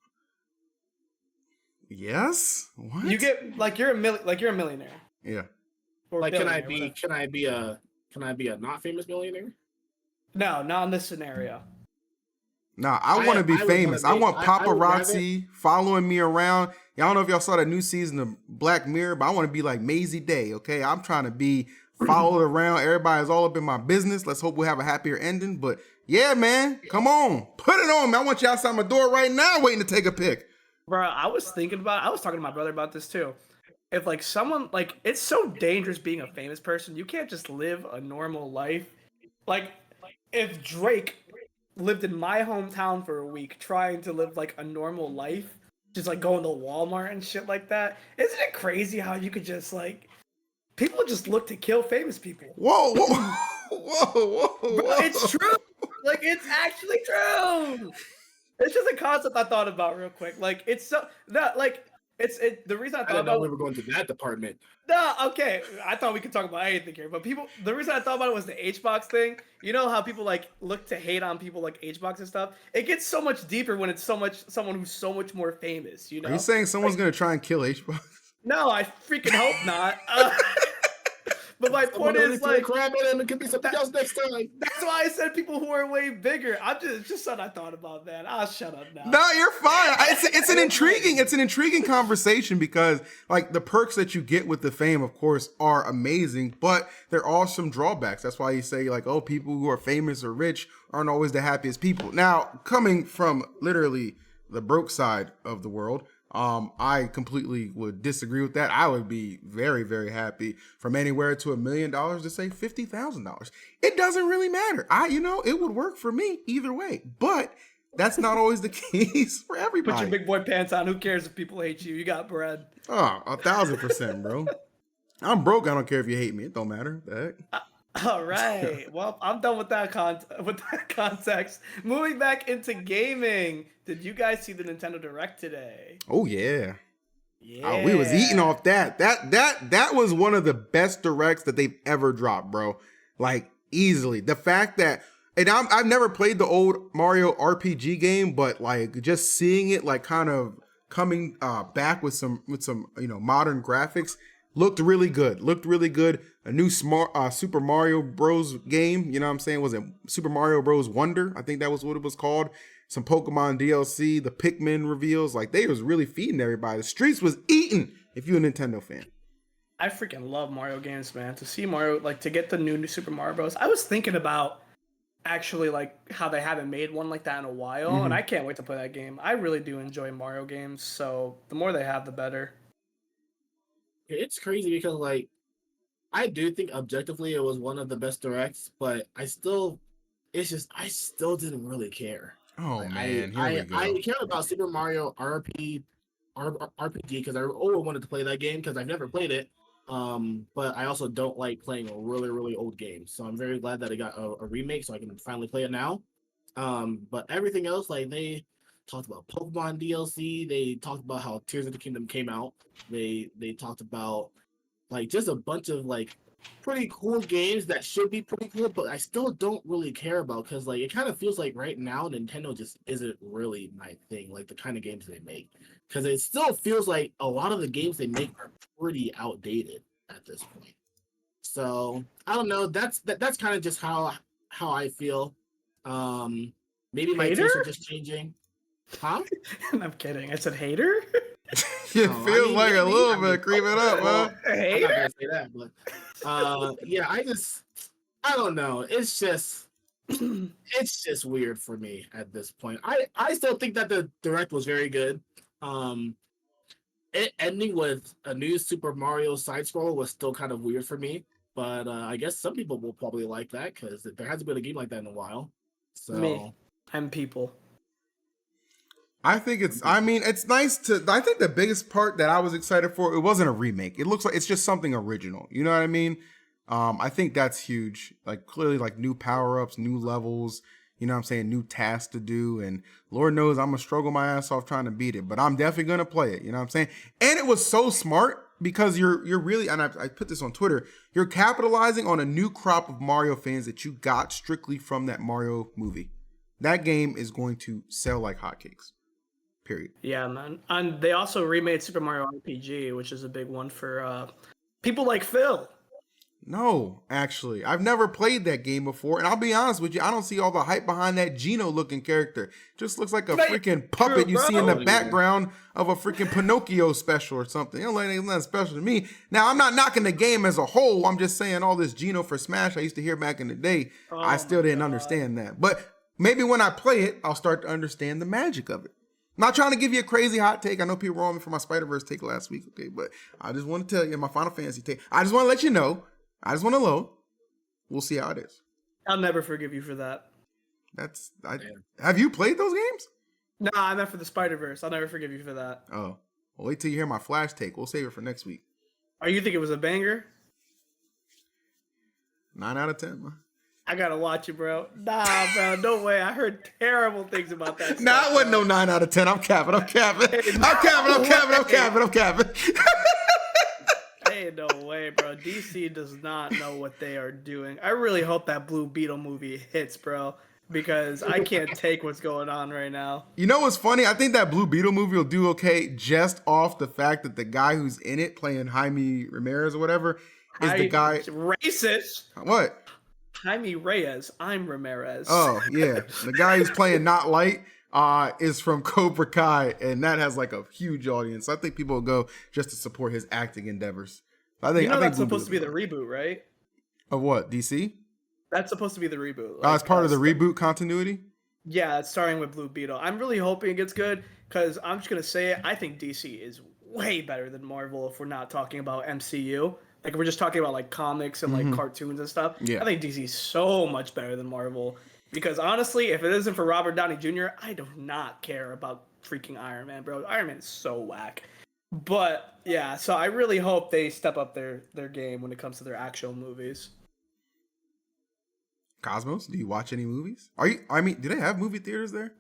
Yes. What? You get like you're a millionaire. Yeah. Or like, can I be a not famous millionaire? No, not in this scenario. Nah, I want to be famous. I want paparazzi following me around. I don't know if y'all saw that new season of Black Mirror, but I want to be like Maisie Day, okay? I'm trying to be followed around. Everybody's all up in my business. Let's hope we have a happier ending. But yeah, man, come on. Put it on, man. I want you outside my door right now waiting to take a pic. Bro, I was talking to my brother about this too. If like someone, like, it's so dangerous being a famous person. You can't just live a normal life. Like, if Drake lived in my hometown for a week trying to live like a normal life, just like going to Walmart and shit like that, isn't it crazy how you could just like, people just look to kill famous people? Whoa. Bro, it's true. Like, it's actually true. It's just a concept I thought about real quick. Like, it's so that like the reason I thought didn't know about we were going to that department. No, okay. I thought we could talk about anything here, but the reason I thought about it was the Hbox thing. You know how people like look to hate on people like Hbox and stuff? It gets so much deeper when it's someone who's so much more famous, you know? Are you saying someone's going to try and kill Hbox? No, I freaking hope not. But my point is, like, and it could be something else next time. That's why I said people who are way bigger. I'm just something I thought about, man. I'll shut up now. No, you're fine. It's an intriguing conversation because like the perks that you get with the fame, of course, are amazing, but there are some drawbacks. That's why you say like, oh, people who are famous or rich aren't always the happiest people. Now, coming from literally the broke side of the world, I completely would disagree with that. I would be very, very happy from anywhere to $1 million to say $50,000. It doesn't really matter. It would work for me either way, but that's not always the case for everybody. Put your big boy pants on. Who cares if people hate you? You got bread. Oh, 1,000%, bro. I'm broke. I don't care if you hate me. It don't matter. The heck? All right. Well, I'm done with that context. Moving back into gaming. Did you guys see the Nintendo Direct today? Oh yeah. Yeah. Oh, we was eating off that. That was one of the best directs that they've ever dropped, bro. Like easily. The fact that, and I've never played the old Mario RPG game, but like just seeing it like kind of coming back with some modern graphics looked really good. A new Super Mario Bros. Game, you know what I'm saying? Was it Super Mario Bros. Wonder? I think that was what it was called. Some Pokemon DLC, the Pikmin reveals. Like, they was really feeding everybody. The streets was eating if you're a Nintendo fan. I freaking love Mario games, man. To see Mario, like, to get the new Super Mario Bros. I was thinking about actually, like, how they haven't made one like that in a while, and I can't wait to play that game. I really do enjoy Mario games, so the more they have, the better. It's crazy because, like, I do think objectively it was one of the best directs, but I still didn't really care. Oh Like, man, here we go. I cared about Super Mario RPG because I always wanted to play that game because I've never played it. But I also don't like playing really, really old games. So I'm very glad that it got a remake so I can finally play it now. But everything else, like they talked about Pokemon DLC, they talked about how Tears of the Kingdom came out. They talked about like just a bunch of like pretty cool games that should be pretty cool, but I still don't really care about because like it kind of feels like right now Nintendo just isn't really my thing, like the kind of games they make. Because it still feels like a lot of the games they make are pretty outdated at this point. So I don't know. That's kind of just how I feel. Maybe my tastes are just changing. Huh? I'm kidding. I said hater. It No, feels like a maybe. little bit creeping up, well, huh? I'm not gonna say that, but yeah, I don't know. It's just weird for me at this point. I still think that the direct was very good. It ending with a new Super Mario side scroll was still kind of weird for me, but I guess some people will probably like that because there hasn't been a game like that in a while. So Me. I'm people. I think it's nice I think the biggest part that I was excited for, it wasn't a remake. It looks like it's just something original. You know what I mean? I think that's huge. Like clearly like new power-ups, new levels, you know what I'm saying, new tasks to do. And Lord knows I'm gonna struggle my ass off trying to beat it, but I'm definitely gonna play it. You know what I'm saying? And it was so smart because you're really, and I put this on Twitter, you're capitalizing on a new crop of Mario fans that you got strictly from that Mario movie. That game is going to sell like hotcakes. Period. Yeah, man. And they also remade Super Mario RPG, which is a big one for people like Phil. No, actually, I've never played that game before, and I'll be honest with you, I don't see all the hype behind that Geno-looking character. Just looks like a freaking puppet you see in the background of a freaking Pinocchio special or something. You know, like, it's not special to me. Now, I'm not knocking the game as a whole. I'm just saying all this Geno for Smash I used to hear back in the day. I still didn't understand that. But maybe when I play it, I'll start to understand the magic of it. Not trying to give you a crazy hot take. I know people were on me for my Spider-Verse take last week, okay? But I just want to tell you my Final Fantasy take. I just want to let you know. I just want to know. We'll see how it is. I'll never forgive you for that. Have you played those games? Nah, I meant for the Spider-Verse. I'll never forgive you for that. Oh. Well, wait till you hear my Flash take. We'll save it for next week. Oh, you think it was a banger? 9 out of 10, man. I gotta watch it, bro. Nah, bro, no way. I heard terrible things about that. Nah, it wasn't no 9 out of 10. I'm capping. Ain't no way, bro. DC does not know what they are doing. I really hope that Blue Beetle movie hits, bro, because I can't take what's going on right now. You know what's funny? I think that Blue Beetle movie will do okay just off the fact that the guy who's in it playing Jaime Ramirez or whatever is the guy. Racist. What? Jaime Reyes. I'm Ramirez. Oh, yeah. The guy who's playing Not Light is from Cobra Kai, and that has like a huge audience. I think people will go just to support his acting endeavors. I think that's supposed to be the reboot, right? Of what? DC? That's supposed to be the reboot. It's part of the reboot continuity? Yeah, it's starting with Blue Beetle. I'm really hoping it gets good because I'm just going to say it. I think DC is way better than Marvel if we're not talking about MCU. Like, if we're just talking about, like, comics and, like, cartoons and stuff. Yeah. I think DC is so much better than Marvel. Because, honestly, if it isn't for Robert Downey Jr., I do not care about freaking Iron Man, bro. Iron Man is so whack. But, yeah, so I really hope they step up their game when it comes to their actual movies. Cosmos, do you watch any movies? Do they have movie theaters there?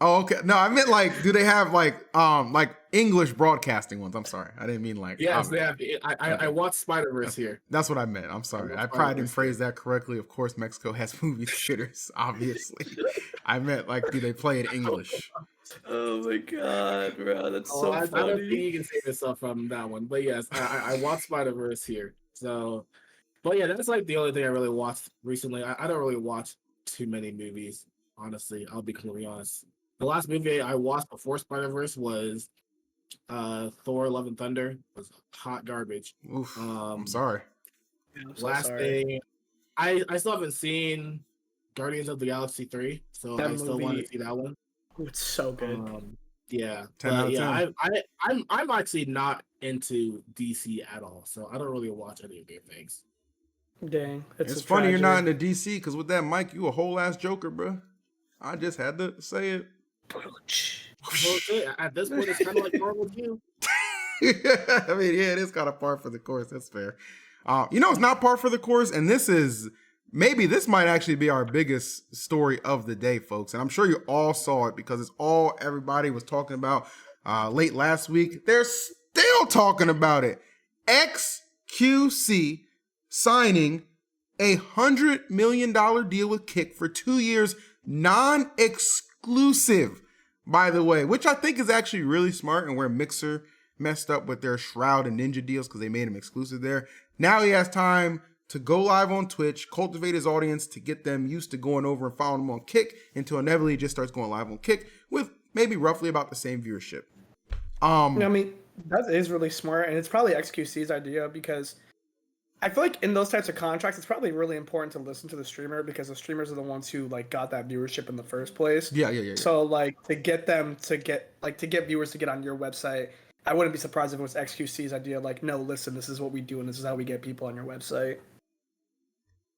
Oh, okay. No, I meant like, do they have like English broadcasting ones? I'm sorry, I didn't mean like. Yes, they have. I watched Spider-Verse here. That's what I meant. I'm sorry, I probably didn't phrase that correctly. Of course, Mexico has movie theaters, obviously. I meant like, do they play in English? Oh my god, bro, that's so funny. I don't think you can save yourself from that one. But yes, I watched Spider-Verse here. So, but yeah, that's like the only thing I really watched recently. I don't really watch too many movies, honestly. I'll be completely honest. The last movie I watched before Spider-Verse was Thor: Love and Thunder. It was hot garbage. Oof, I'm sorry. I'm so last sorry. thing, I still haven't seen Guardians of the Galaxy 3, so That I still want movie- to see that one. Oh, it's so good. Yeah, 10 out of 10. I'm actually not into DC at all, so I don't really watch any of their things. Dang, It's funny you're not into DC because with that mic, you a whole ass Joker, bro. I just had to say it. Well, at this point, it's kind of like Marvel too. I mean, yeah, it is kind of par for the course. That's fair. It's not par for the course, and this might actually be our biggest story of the day, folks. And I'm sure you all saw it because it's all everybody was talking about late last week. They're still talking about it. XQC signing a $100 million deal with Kick for 2 years, non-exclusive, by the way, which I think is actually really smart, and where Mixer messed up with their Shroud and Ninja deals because they made him exclusive there. Now he has time to go live on Twitch, cultivate his audience to get them used to going over and following him on Kick until inevitably he just starts going live on Kick with maybe roughly about the same viewership. I mean, that is really smart, and it's probably XQC's idea because I feel like in those types of contracts, it's probably really important to listen to the streamer because the streamers are the ones who like got that viewership in the first place. Yeah. So like to get viewers to get on your website, I wouldn't be surprised if it was XQC's idea. Like, no, listen, this is what we do, and this is how we get people on your website.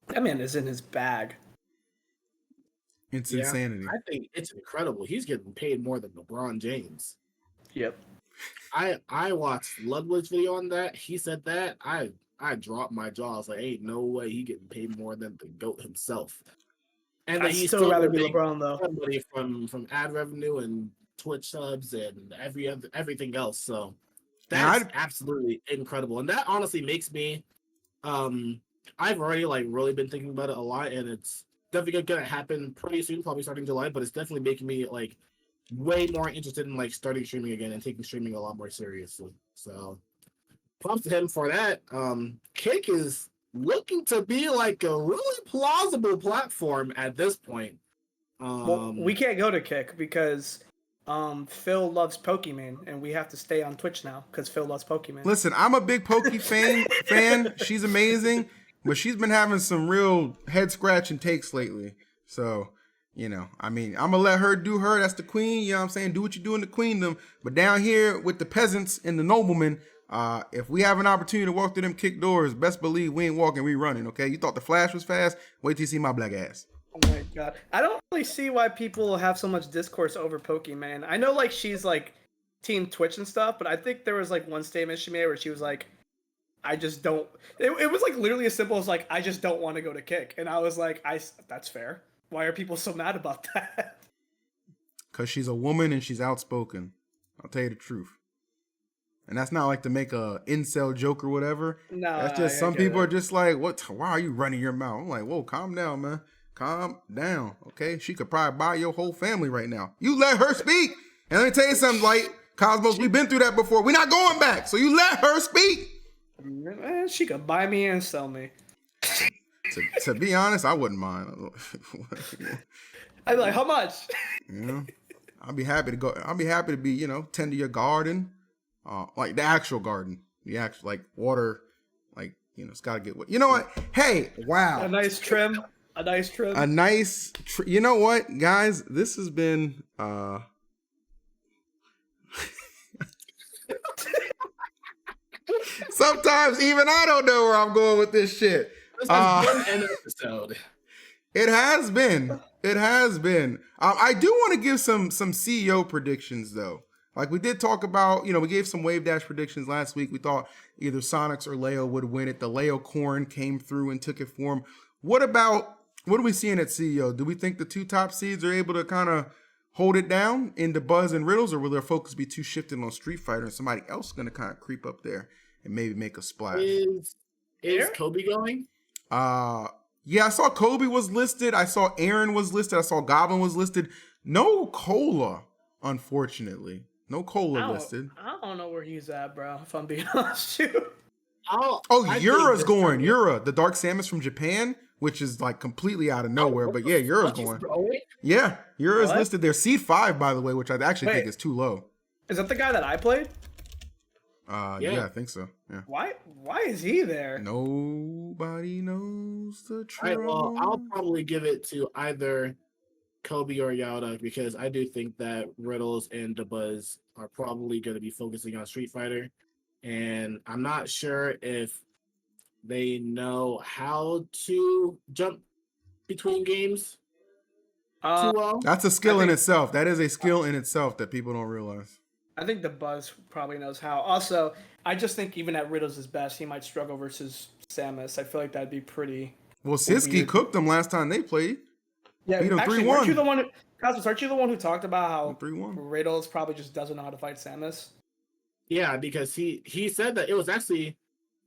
That man is in his bag. It's insanity. I think it's incredible. He's getting paid more than LeBron James. Yep. I watched Ludwig's video on that. He said that. I dropped my jaw. I was like, ain't no way he getting paid more than the GOAT himself. And I'd still rather be LeBron though. Somebody from ad revenue and Twitch subs and everything else. So that's absolutely incredible. And that honestly makes me I've already like really been thinking about it a lot, and it's definitely gonna happen pretty soon, probably starting July, but it's definitely making me like way more interested in like starting streaming again and taking streaming a lot more seriously. So props to him for that. Kick is looking to be like a really plausible platform at this point. Well, we can't go to Kick because Phil loves Pokemon, and we have to stay on Twitch now because Phil loves Pokemon. Listen, I'm a big Poke fan. She's amazing, but she's been having some real head scratching takes lately. So, I mean, I'm gonna let her do her. That's the queen. You know what I'm saying? Do what you do in the queendom. But down here with the peasants and the noblemen, if we have an opportunity to walk through them Kick doors, best believe we ain't walking, we running. Okay? You thought the Flash was fast? Wait till you see my black ass. Oh my god. I don't really see why people have so much discourse over Pokemon. I know like she's like team Twitch and stuff, but I think there was like one statement she made where she was like, I just don't it was like literally as simple as like, I just don't want to go to Kick. And I was like, that's fair. Why are people so mad about that? Because she's a woman and she's outspoken. I'll tell you the truth. And that's not like to make a incel joke or whatever. No, that's just some people are just like, what? Why are you running your mouth? I'm like, whoa, calm down, man. Calm down, okay? She could probably buy your whole family right now. You let her speak. And let me tell you something, like, Cosmos, we've been through that before. We're not going back. So you let her speak. Man, she could buy me and sell me. To be honest, I wouldn't mind. I'd be like, how much? I'd be happy to go. I'd be happy to be, tend to your garden. Like the actual garden. The actual, like, water. Like, it's got to get wet. You know what? Hey, wow. A nice trim. You know what, guys? This has been sometimes even I don't know where I'm going with this shit. This has been an episode. It has been. I do want to give some CEO predictions though. Like we did talk about, we gave some Wavedash predictions last week. We thought either Sonix or Leo would win it. The Leo Corrin came through and took it for him. What are we seeing at CEO? Do we think the two top seeds are able to kind of hold it down into Buzz and Riddles, or will their focus be too shifted on Street Fighter and somebody else going to kind of creep up there and maybe make a splash? Is Kobe going? Yeah, I saw Kobe was listed. I saw Aaron was listed. I saw Goblin was listed. No Cola, unfortunately. No Cola listed. I don't know where he's at, bro, if I'm being honest with you. Yura's going. Yura, the Dark Samus from Japan, which is like completely out of nowhere. But yeah, Yura's going. Yeah, Yura's listed there. Seed 5, by the way, which I actually think is too low. Is that the guy that I played? Yeah, I think so. Yeah. Why is he there? Nobody knows the truth. All right, well, I'll probably give it to either Kobe or Yauda, because I do think that Riddles and DeBuzz are probably going to be focusing on Street Fighter. And I'm not sure if they know how to jump between games too well. That's a skill I in think- itself. That is a skill in itself that people don't realize. I think the Buzz probably knows how. Also, I just think even at Riddles' best, he might struggle versus Samus. I feel like that'd be pretty. Well, Siski weird. cooked them last time they played. Yeah, Beat him actually, 3-1. weren't you the one? Cosmos, aren't you the one who talked about how 3-1. Riddles probably just doesn't know how to fight Samus? Yeah, because he said that it was actually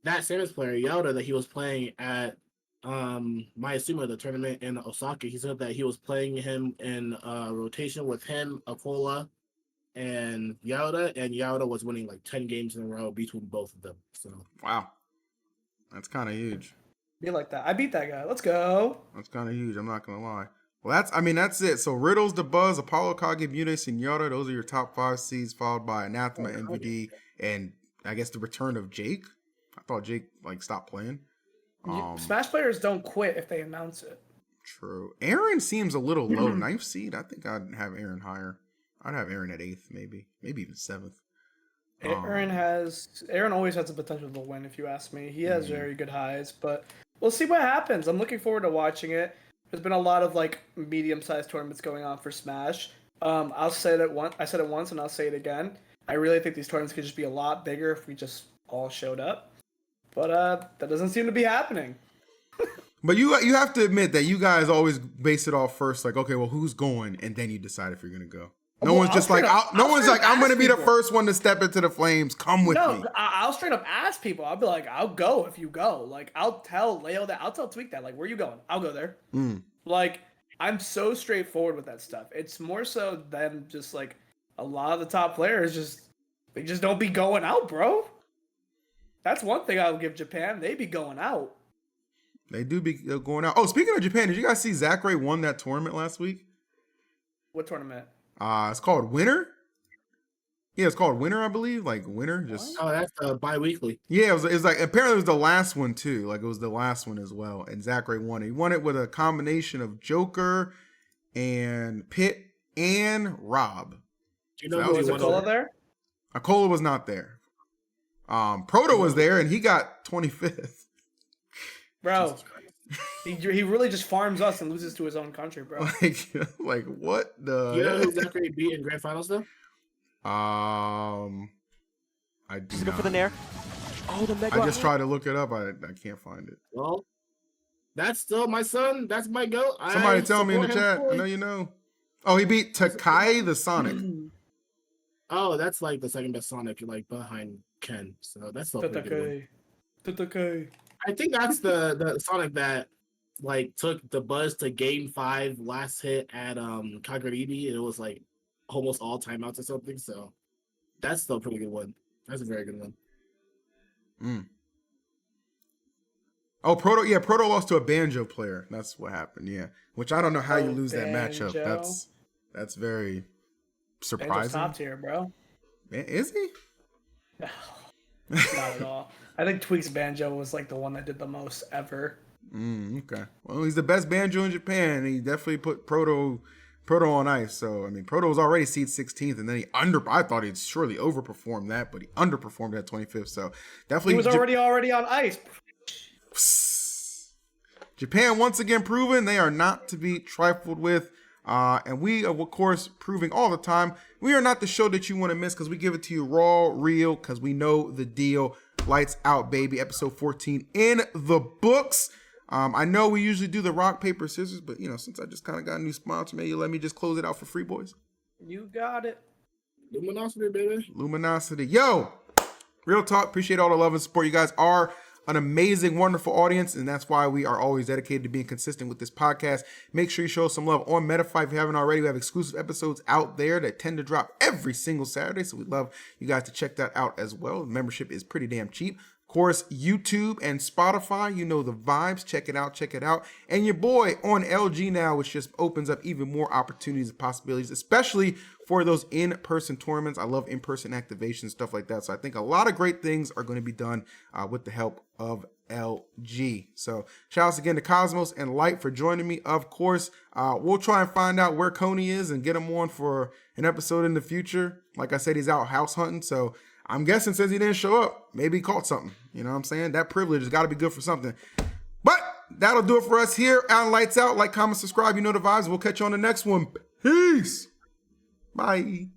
that Samus player, Yauda, that he was playing at Mayasuma, the tournament in Osaka. He said that he was playing him in rotation with him, Akola, and Yauda was winning like 10 games in a row between both of them. So Wow. That's kind of huge. Be like that. I beat that guy. Let's go. That's kind of huge. I'm not going to lie. Well, that's it. So Riddles, DeBuzz, Apollo, Kage, Munis, and Yauda. Those are your top 5 seeds, followed by Anathema, MVD, and I guess the return of Jake. I thought Jake stopped playing. Smash players don't quit if they announce it. True. Aaron seems a little low. 9th seed. I think I'd have Aaron higher. I'd have Aaron at 8th, maybe even 7th. Aaron always has the potential to win, if you ask me. He has very good highs, but we'll see what happens. I'm looking forward to watching it. There's been a lot of medium-sized tournaments going on for Smash. I'll say that once. I said it once, and I'll say it again. I really think these tournaments could just be a lot bigger if we just all showed up. But that doesn't seem to be happening. But you have to admit that you guys always base it off first, okay, well, who's going, and then you decide if you're gonna go. No one's just I'm going to be the first one to step into the flames. Come with me. I'll straight up ask people. I'll be like, I'll go if you go. I'll tell Leo that. I'll tell Tweak that. Where you going? I'll go there. I'm so straightforward with that stuff. It's more so than just a lot of the top players they just don't be going out, bro. That's one thing I'll give Japan. They be going out. They do be going out. Oh, speaking of Japan, did you guys see Zackray won that tournament last week? What tournament? It's called Winter. Yeah, it's called Winter, I believe. Winter, just. Oh, that's bi-weekly. Yeah, it was apparently it was the last one too. It was the last one as well, and Zackray won it. He won it with a combination of Joker and Pitt and Rob. Do you know who was Akola there? Akola was not there. Proto was there, and he got 25th. Bro, he really just farms us and loses to his own country, bro. What the? You know who Zackray beat in grand finals though? I do Just not. go for the nair. Oh, the mega. I just tried to look it up. I can't find it. Well, that's still my son. That's my goat. Somebody tell me in the chat. I know you know. Oh, he beat Takai the Sonic. Oh, that's the second best Sonic, behind Ken. So that's still pretty good. Takai. I think that's the Sonic that took the Buzz to Game 5 last hit at Kagaribi. It was almost all timeouts or something. So that's still a pretty good one. That's a very good one. Oh, Proto. Yeah, Proto lost to a Banjo player. That's what happened. Yeah, which I don't know how you lose that matchup. That's very surprising. Banjo's top tier, bro. Man, is he? Not at all. I think Tweak's Banjo was the one that did the most ever. Okay. Well, he's the best Banjo in Japan. He definitely put Proto on ice. So Proto was already seed 16th, and then I thought he'd surely overperform that, but he underperformed at 25th. So definitely he was already on ice. Japan once again proven they are not to be trifled with. And we are, of course, proving all the time we are not the show that you want to miss because we give it to you raw, real, because we know the deal. Lights out, baby. Episode 14 in the books. I know we usually do the rock, paper, scissors, but since I just kind of got a new sponsor, maybe let me just close it out for free, boys. You got it. Luminosity, baby. Luminosity. Yo, real talk. Appreciate all the love and support. You guys are an amazing, wonderful audience, and that's why we are always dedicated to being consistent with this podcast. Make sure you show us some love on Metafy if you haven't already. We have exclusive episodes out there that tend to drop every single Saturday, so we'd love you guys to check that out as well. Membership is pretty damn cheap. Of course, YouTube and Spotify, you know the vibes. Check it out, check it out. And your boy on LG now, which just opens up even more opportunities and possibilities, especially for those in-person tournaments. I love in-person activations, stuff like that. So I think a lot of great things are going to be done with the help of LG. So shout outs again to Cosmos and Light for joining me. Of course, we'll try and find out where CONEY is and get him on for an episode in the future. Like I said, he's out house hunting, so I'm guessing since he didn't show up, maybe he caught something. You know what I'm saying? That privilege has got to be good for something. But that'll do it for us here on Lights Out. Like, comment, subscribe. You know the vibes. We'll catch you on the next one. Peace. Bye.